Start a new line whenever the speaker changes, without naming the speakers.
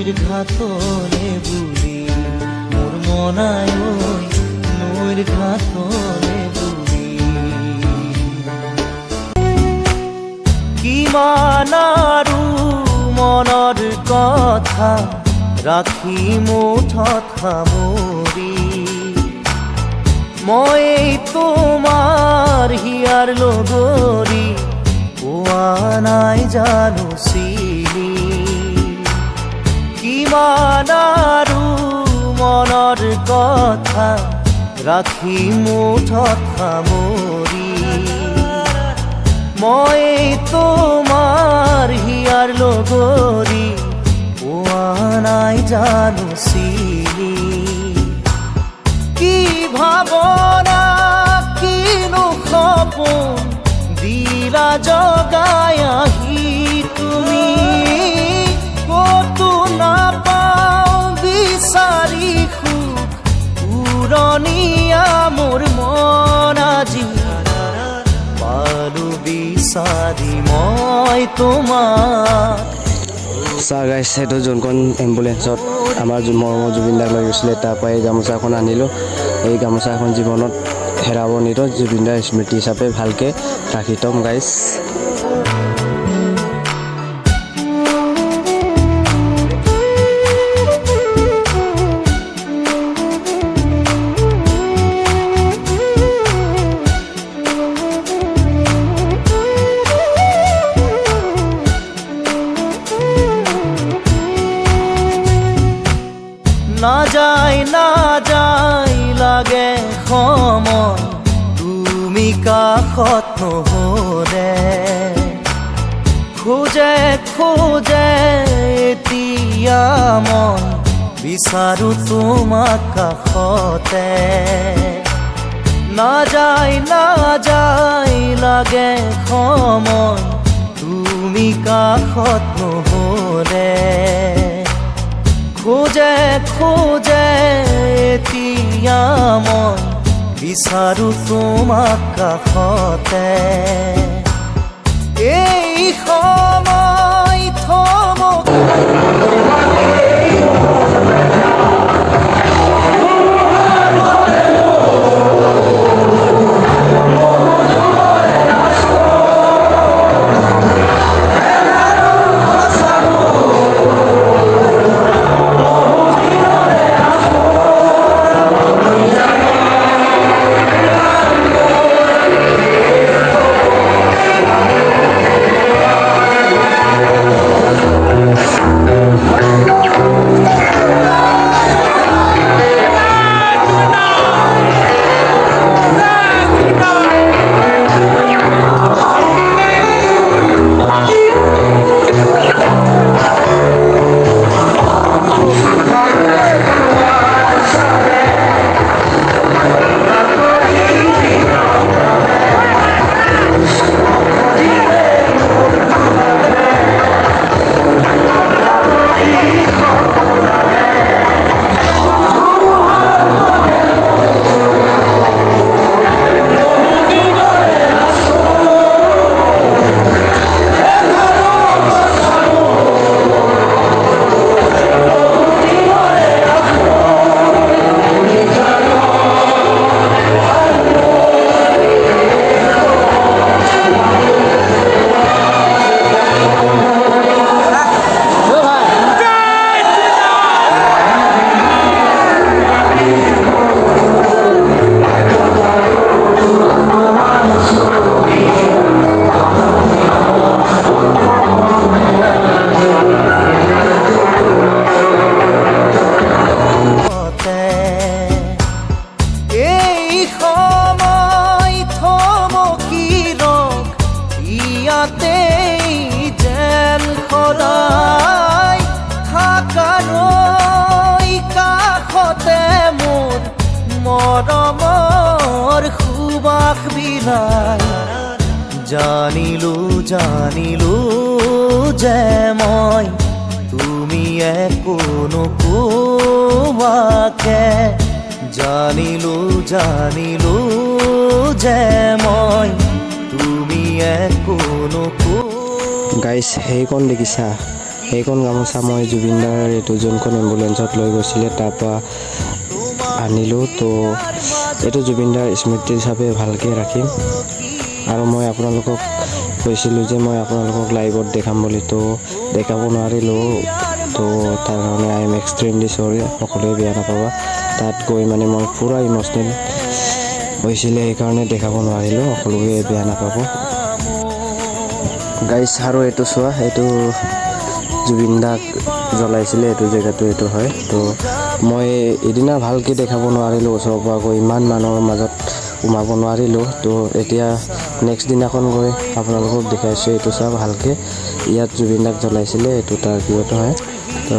ঘাটলে বুলি মোৰ মনাই নৈৰ ঘাটলে বুলি কিমান আৰু মনৰ কথা ৰাখি মুঠত সামৰি মই তোমাৰ হিয়াৰ লগৰী পোৱা নাই জানো চিনি কিমান আৰু মনৰ কথা ৰাখি মুঠত সামৰি মই তোমাৰ হিয়াৰ লগৰী পোৱা নাই জানো চিনি কি ভাৱনা কিনো সপোন দিলা জগাই আহি তুমি কতো নাপাওঁ বিচাৰি সুখ পুৰণীয়া মোৰ মন আজি পালো বিচাৰি মই তোমাক
চাহ গাইছ সেইটো যোনখন এম্বুলেঞ্চত আমাৰ মৰমৰ জুবিন দাক লৈ গৈছিলে তাৰ পৰা এই গামোচাখন আনিলোঁ এই গামোচাখন জীৱনত হেৰাব নিদিওঁ জুবিন দাৰ স্মৃতি হিচাপে ভালকৈ ৰাখি থ'ম গাইছ
না যায় লাগে সময় তুমি কাষত নহ'লে খোজে এতিয়া মই বিচাৰো তোমাক কাষতে না যায় লাগে সময় তুমি কাষত নহ'লে খোজে এতিয়া মই বিচাৰো তোমাক কাষতে এই সময় থমক মৰমৰ সুবাস বিলাই জানিলো যে মই তুমি একো নোকোৱাকে জানিলো যে মই তুমি একো নোকোৱা
গাইছ সেইকণ দেখিছা সেইখন গামোচা মই জুবিনদাৰ এইটো যোনখন এম্বুলেঞ্চত লৈ গৈছিলে তাৰপৰা আনিলোঁ। তো এইটো জুবিনদাৰ স্মৃতি হিচাপে ভালকৈ ৰাখিম। আৰু মই আপোনালোকক কৈছিলোঁ যে মই আপোনালোকক লাইভত দেখাম বুলি, তো দেখাব নোৱাৰিলোঁ। তো তাৰ কাৰণে আই এম এক্সট্ৰিমলি চৰি, সকলোৱে বেয়া নাপাবা। তাত গৈ মানে মই পূৰা ইম'চনেল হৈছিলে, সেইকাৰণে দেখাব নোৱাৰিলোঁ, সকলোৱে বেয়া নাপাব গাইছ। আৰু এইটো চোৱা, এইটো জুবিনদাক জ্বলাইছিলে, এইটো জেগাটো এইটো হয়। তো মই এদিনা ভালকৈ দেখাব নোৱাৰিলোঁ, ওচৰৰ পৰা গৈ ইমান মানুহৰ মাজত সোমাব নোৱাৰিলোঁ। তো এতিয়া নেক্সট দিনাখন গৈ আপোনালোকক দেখাইছোঁ। এইটো চোৱা ভালকৈ, ইয়াত জুবিনদাক জ্বলাইছিলে, এইটো তাৰ কিবাটো হয়। তো